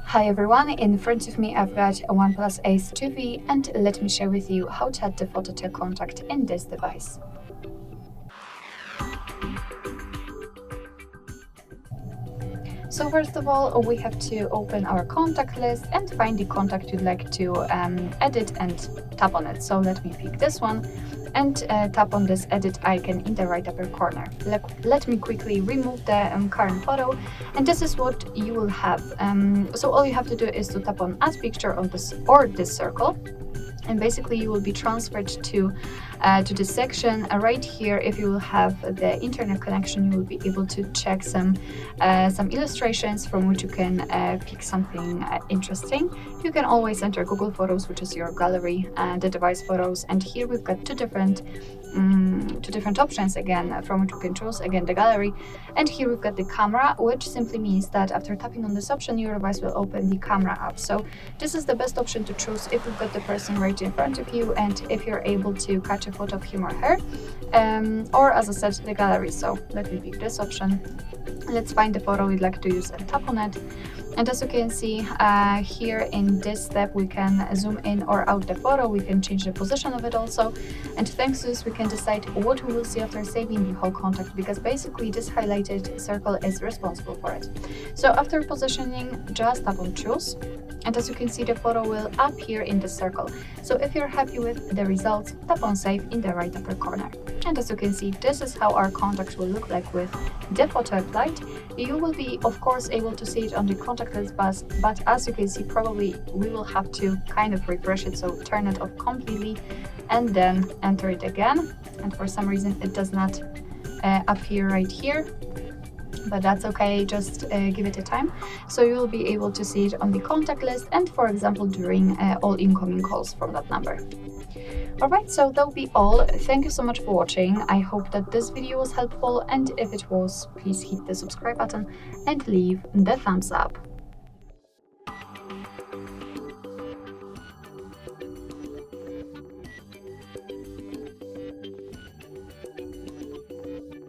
Hi everyone, in front of me I've got a OnePlus Ace 2V and let me share with you how to add the photo to contact in this device. So first of all, we have to open our contact list and find the contact you'd like to edit and tap on it. So let me pick this one and tap on this edit icon in the right upper corner. Let me quickly remove the current photo, and this is what you will have. So all you have to do is to tap on add picture on this or this circle, and basically you will be transferred to this section right here. If you will have the internet connection, you will be able to check some illustrations from which you can pick something interesting. You can always enter Google Photos, which is your gallery, and the device photos, and here we've got two different options again from which you can choose. Again, the gallery, and here we've got the camera, which simply means that after tapping on this option, your device will open the camera app. So this is the best option to choose if you've got the person right in front of you and if you're able to catch a photo of him or her, or as I said, the gallery. So let me pick this option. Let's find the photo we'd like to use and tap on it. And as you can see here in this step, we can zoom in or out the photo. We can change the position of it also. And thanks to this, we can decide what we will see after saving the whole contact, because basically this highlighted circle is responsible for it. So after positioning, just tap on choose. And as you can see, the photo will appear in the circle. So if you're happy with the results, tap on save in the right upper corner. And as you can see, this is how our contact will look like with the photo applied. You will be, of course, able to see it on the contact list, but as you can see, probably we will have to kind of refresh it. So turn it off completely and then enter it again. And for some reason, it does not appear right here. But that's okay, just give it a time. So you will be able to see it on the contact list and, for example, during all incoming calls from that number. Alright, so that'll be all. Thank you so much for watching. I hope that this video was helpful, and if it was, please hit the subscribe button and leave the thumbs up.